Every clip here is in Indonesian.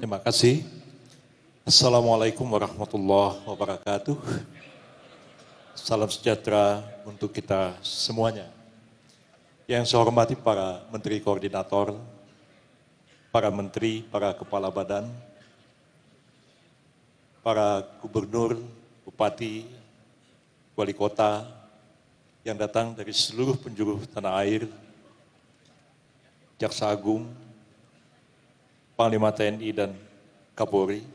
Terima kasih. Assalamualaikum warahmatullahi wabarakatuh. Salam sejahtera untuk kita semuanya. Yang saya hormati para menteri koordinator, para menteri, para kepala badan, para gubernur, bupati, wali kota yang datang dari seluruh penjuru tanah air, Jaksa Agung, Panglima TNI dan Kapolri,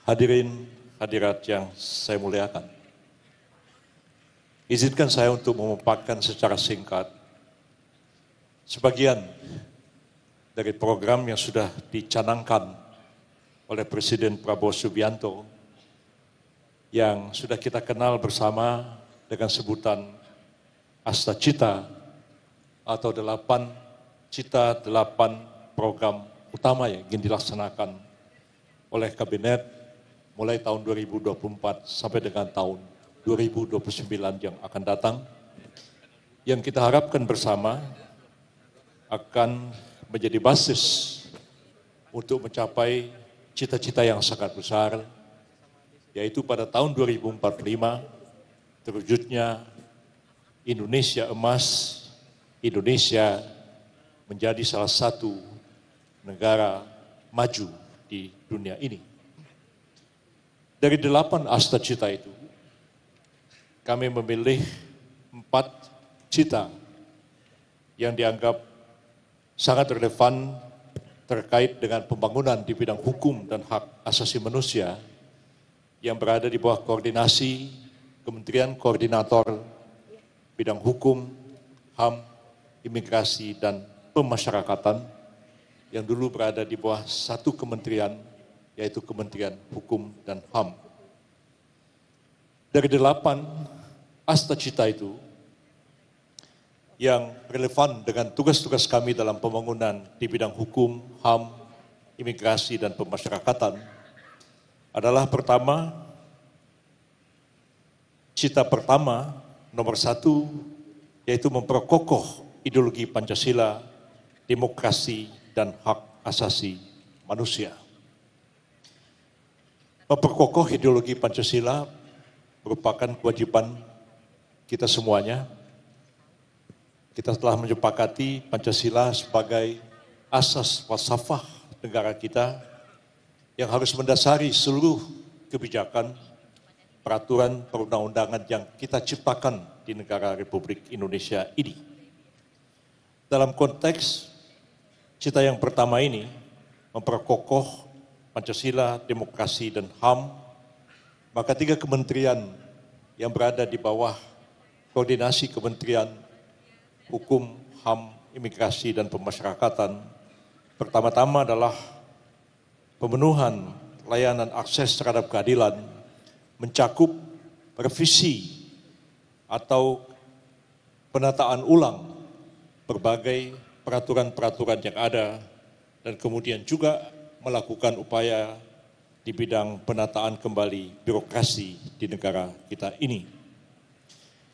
hadirin hadirat yang saya muliakan. Izinkan saya untuk memaparkan secara singkat sebagian dari program yang sudah dicanangkan oleh Presiden Prabowo Subianto yang sudah kita kenal bersama dengan sebutan Asta Cita atau 8 Cita 8 program utama yang ingin dilaksanakan oleh Kabinet mulai tahun 2024 sampai dengan tahun 2029 yang akan datang, yang kita harapkan bersama akan menjadi basis untuk mencapai cita-cita yang sangat besar, yaitu pada tahun 2045 terwujudnya Indonesia emas, Indonesia menjadi salah satu negara maju di dunia ini. Dari 8 asta cita itu, kami memilih 4 cita yang dianggap sangat relevan terkait dengan pembangunan di bidang hukum dan hak asasi manusia yang berada di bawah koordinasi Kementerian Koordinator Bidang Hukum, HAM, Imigrasi, dan Pemasyarakatan yang dulu berada di bawah satu kementerian, yaitu Kementerian Hukum dan HAM. Dari 8 asta cita itu, yang relevan dengan tugas-tugas kami dalam pembangunan di bidang hukum, HAM, imigrasi, dan pemasyarakatan adalah pertama, cita pertama nomor 1, yaitu memperkokoh ideologi Pancasila, demokrasi, dan hak asasi manusia. Memperkokoh ideologi Pancasila merupakan kewajiban kita semuanya. Kita telah menyepakati Pancasila sebagai asas falsafah negara kita yang harus mendasari seluruh kebijakan, peraturan perundang-undangan yang kita ciptakan di negara Republik Indonesia ini. Dalam konteks cita yang pertama ini, memperkokoh Pancasila, demokrasi, dan HAM, maka 3 kementerian yang berada di bawah koordinasi Kementerian Hukum, HAM, Imigrasi, dan Pemasyarakatan, pertama-tama adalah pemenuhan layanan akses terhadap keadilan, mencakup revisi atau penataan ulang berbagai peraturan-peraturan yang ada, dan kemudian juga melakukan upaya di bidang penataan kembali birokrasi di negara kita ini.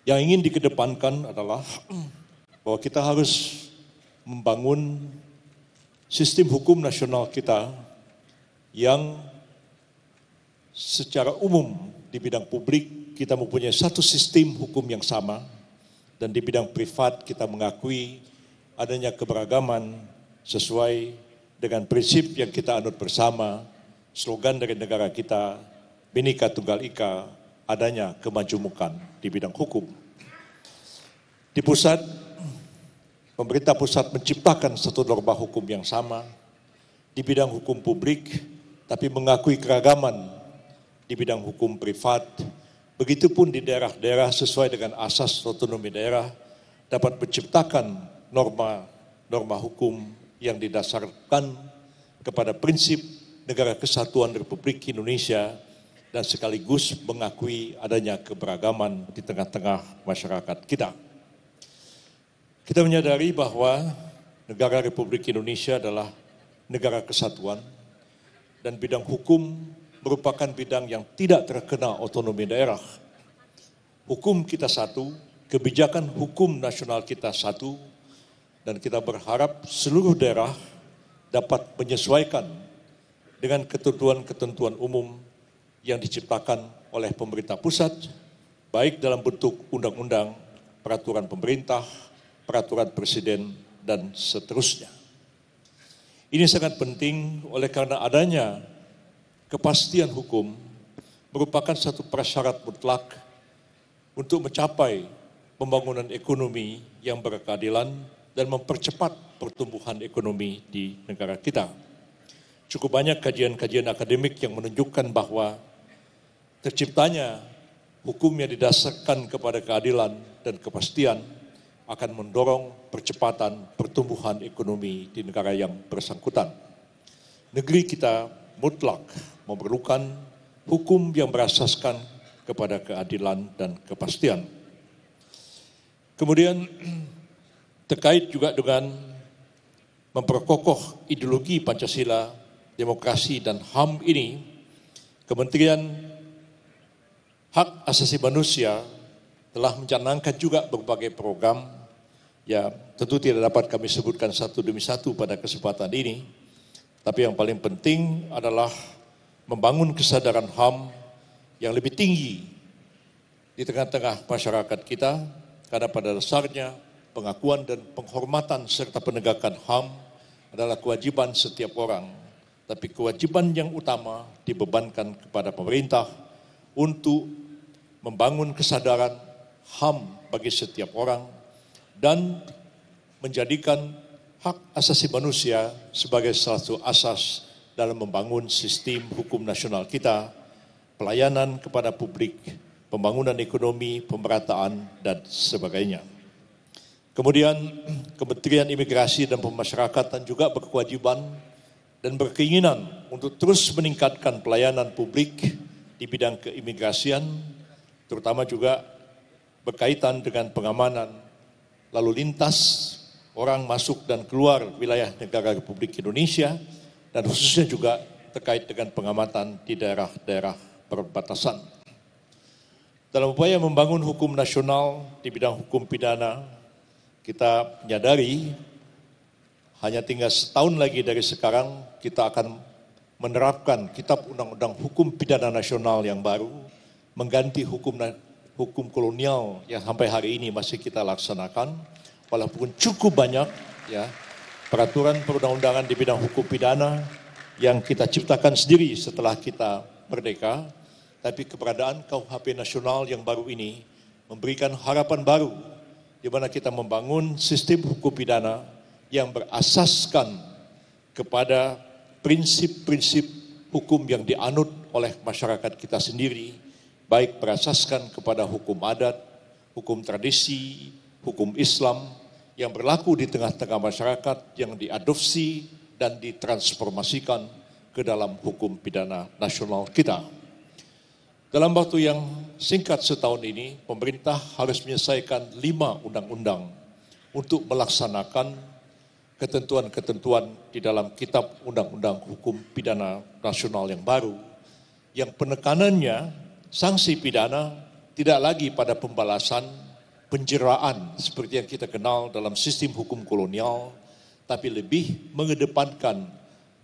Yang ingin dikedepankan adalah bahwa kita harus membangun sistem hukum nasional kita yang secara umum di bidang publik kita mempunyai satu sistem hukum yang sama, dan di bidang privat kita mengakui adanya keberagaman sesuai dengan prinsip yang kita anut bersama, slogan dari negara kita, Bhinneka Tunggal Ika, adanya kemajemukan di bidang hukum. Di pusat, pemerintah pusat menciptakan satu norma hukum yang sama di bidang hukum publik, tapi mengakui keragaman di bidang hukum privat. Begitupun di daerah-daerah sesuai dengan asas otonomi daerah dapat menciptakan norma hukum yang didasarkan kepada prinsip negara kesatuan Republik Indonesia dan sekaligus mengakui adanya keberagaman di tengah-tengah masyarakat kita. Kita menyadari bahwa negara Republik Indonesia adalah negara kesatuan dan bidang hukum merupakan bidang yang tidak terkena otonomi daerah. Hukum kita satu, kebijakan hukum nasional kita satu, dan kita berharap seluruh daerah dapat menyesuaikan dengan ketentuan-ketentuan umum yang diciptakan oleh pemerintah pusat, baik dalam bentuk undang-undang, peraturan pemerintah, peraturan presiden, dan seterusnya. Ini sangat penting oleh karena adanya kepastian hukum merupakan satu prasyarat mutlak untuk mencapai pembangunan ekonomi yang berkeadilan dan mempercepat pertumbuhan ekonomi di negara kita. Cukup banyak kajian-kajian akademik yang menunjukkan bahwa terciptanya hukum yang didasarkan kepada keadilan dan kepastian akan mendorong percepatan pertumbuhan ekonomi di negara yang bersangkutan. Negeri kita mutlak memerlukan hukum yang berasaskan kepada keadilan dan kepastian. Kemudian terkait juga dengan memperkokoh ideologi Pancasila, demokrasi dan HAM ini, Kementerian Hak Asasi Manusia telah mencanangkan juga berbagai program, ya tentu tidak dapat kami sebutkan satu demi satu pada kesempatan ini, tapi yang paling penting adalah membangun kesadaran HAM yang lebih tinggi di tengah-tengah masyarakat kita, karena pada dasarnya pengakuan dan penghormatan serta penegakan HAM adalah kewajiban setiap orang, tapi kewajiban yang utama dibebankan kepada pemerintah untuk membangun kesadaran HAM bagi setiap orang dan menjadikan hak asasi manusia sebagai salah satu asas dalam membangun sistem hukum nasional kita, pelayanan kepada publik, pembangunan ekonomi, pemerataan, dan sebagainya. Kemudian Kementerian Imigrasi dan Pemasyarakatan juga berkewajiban dan berkeinginan untuk terus meningkatkan pelayanan publik di bidang keimigrasian, terutama juga berkaitan dengan pengamanan lalu lintas orang masuk dan keluar wilayah negara Republik Indonesia, dan khususnya juga terkait dengan pengamatan di daerah-daerah perbatasan. Dalam upaya membangun hukum nasional di bidang hukum pidana, kita menyadari hanya tinggal setahun lagi dari sekarang kita akan menerapkan Kitab Undang-Undang Hukum Pidana Nasional yang baru, mengganti hukum kolonial yang sampai hari ini masih kita laksanakan, walaupun cukup banyak ya peraturan perundang-undangan di bidang hukum pidana yang kita ciptakan sendiri setelah kita merdeka, tapi keberadaan KUHP nasional yang baru ini memberikan harapan baru di mana kita membangun sistem hukum pidana yang berasaskan kepada prinsip-prinsip hukum yang dianut oleh masyarakat kita sendiri, baik berasaskan kepada hukum adat, hukum tradisi, hukum Islam yang berlaku di tengah-tengah masyarakat yang diadopsi dan ditransformasikan ke dalam hukum pidana nasional kita. Dalam waktu yang singkat setahun ini, pemerintah harus menyelesaikan 5 undang-undang untuk melaksanakan ketentuan-ketentuan di dalam Kitab Undang-Undang Hukum Pidana Nasional yang baru, yang penekanannya sanksi pidana tidak lagi pada pembalasan, penjeraan seperti yang kita kenal dalam sistem hukum kolonial, tapi lebih mengedepankan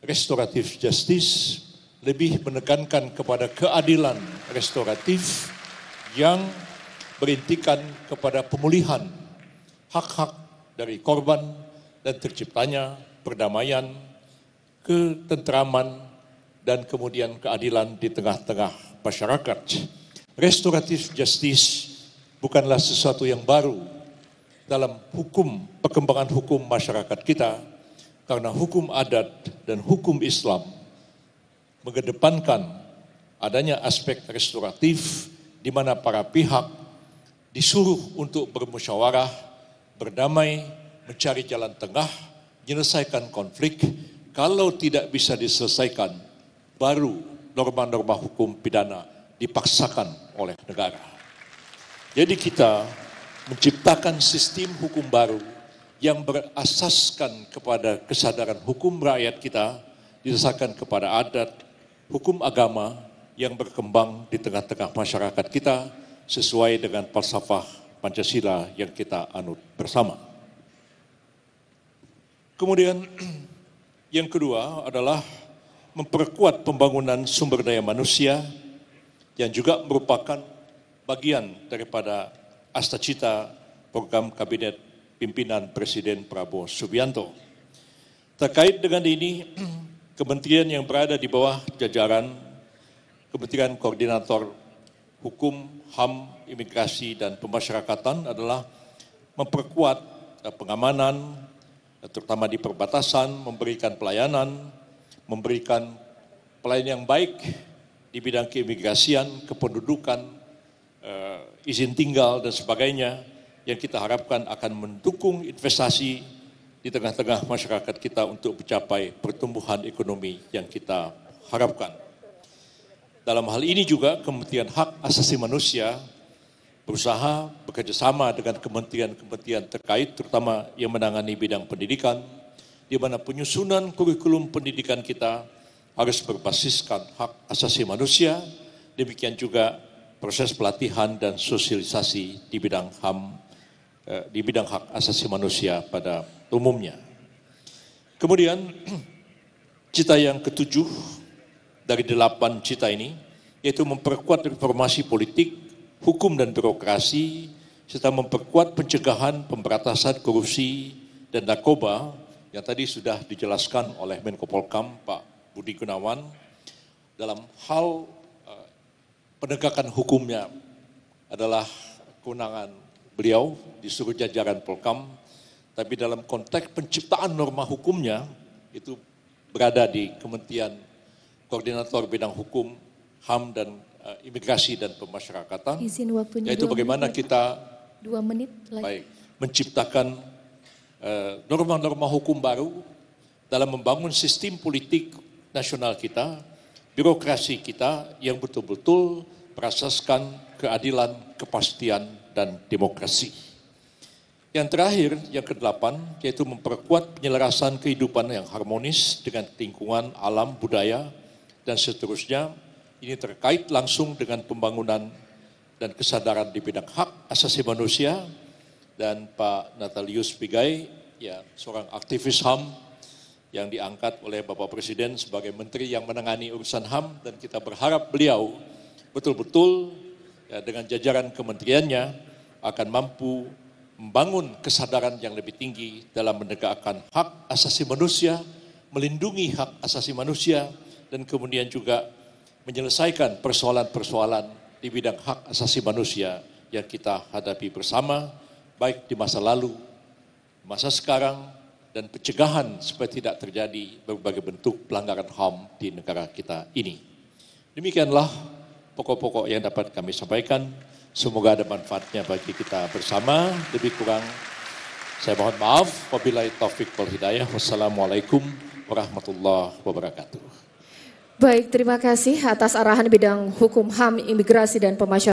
restoratif justice, lebih menekankan kepada keadilan restoratif yang berintikan kepada pemulihan hak-hak dari korban dan terciptanya perdamaian, ketentraman, dan kemudian keadilan di tengah-tengah masyarakat. Restoratif justice bukanlah sesuatu yang baru dalam hukum, perkembangan hukum masyarakat kita, karena hukum adat dan hukum Islam mengedepankan adanya aspek restoratif di mana para pihak disuruh untuk bermusyawarah, berdamai, mencari jalan tengah, menyelesaikan konflik. Kalau tidak bisa diselesaikan, baru norma-norma hukum pidana dipaksakan oleh negara. Jadi kita menciptakan sistem hukum baru yang berasaskan kepada kesadaran hukum rakyat kita, didasarkan kepada adat, hukum agama yang berkembang di tengah-tengah masyarakat kita sesuai dengan falsafah Pancasila yang kita anut bersama. Kemudian yang kedua adalah memperkuat pembangunan sumber daya manusia yang juga merupakan bagian daripada astacita program Kabinet Pimpinan Presiden Prabowo Subianto. Terkait dengan ini, kementerian yang berada di bawah jajaran Kementerian Koordinator Hukum, HAM, Imigrasi, dan Pemasyarakatan adalah memperkuat pengamanan, terutama di perbatasan, memberikan pelayanan yang baik di bidang keimigrasian, kependudukan, izin tinggal, dan sebagainya, yang kita harapkan akan mendukung investasi di tengah-tengah masyarakat kita untuk mencapai pertumbuhan ekonomi yang kita harapkan. Dalam hal ini juga Kementerian Hak Asasi Manusia berusaha bekerjasama dengan kementerian-kementerian terkait, terutama yang menangani bidang pendidikan, di mana penyusunan kurikulum pendidikan kita harus berbasiskan hak asasi manusia, demikian juga proses pelatihan dan sosialisasi di bidang HAM, di bidang hak asasi manusia pada umumnya. Kemudian, cita yang ketujuh dari 8 cita ini, yaitu memperkuat reformasi politik, hukum dan birokrasi, serta memperkuat pencegahan, pemberantasan korupsi dan narkoba, yang tadi sudah dijelaskan oleh Menko Polhukam Pak Budi Gunawan. Dalam hal penegakan hukumnya adalah kewenangan beliau di seluruh jajaran Polhukam, tapi dalam konteks penciptaan norma hukumnya itu berada di Kementerian Koordinator Bidang Hukum, HAM, dan Imigrasi dan Pemasyarakatan. Izin waktunya yaitu bagaimana menit, kita 2 menit lagi. Baik, menciptakan norma-norma hukum baru dalam membangun sistem politik nasional kita, birokrasi kita yang betul-betul berasaskan keadilan, kepastian, dan demokrasi. Yang terakhir, yang ke-8, yaitu memperkuat penyelarasan kehidupan yang harmonis dengan lingkungan, alam, budaya, dan seterusnya. Ini terkait langsung dengan pembangunan dan kesadaran di bidang hak asasi manusia. Dan Pak Natalius Pigai, ya, seorang aktivis HAM yang diangkat oleh Bapak Presiden sebagai menteri yang menangani urusan HAM, dan kita berharap beliau betul-betul ya, dengan jajaran kementeriannya akan mampu membangun kesadaran yang lebih tinggi dalam menegakkan hak asasi manusia, melindungi hak asasi manusia, dan kemudian juga menyelesaikan persoalan-persoalan di bidang hak asasi manusia yang kita hadapi bersama, baik di masa lalu, masa sekarang, dan pencegahan supaya tidak terjadi berbagai bentuk pelanggaran HAM di negara kita ini. Demikianlah pokok-pokok yang dapat kami sampaikan. Semoga ada manfaatnya bagi kita bersama. Lebih kurang saya mohon maaf. Wabillahi taufiq wal hidayah. Wassalamualaikum warahmatullahi wabarakatuh. Baik, terima kasih atas arahan bidang hukum, HAM, imigrasi, dan pemasyarakatan.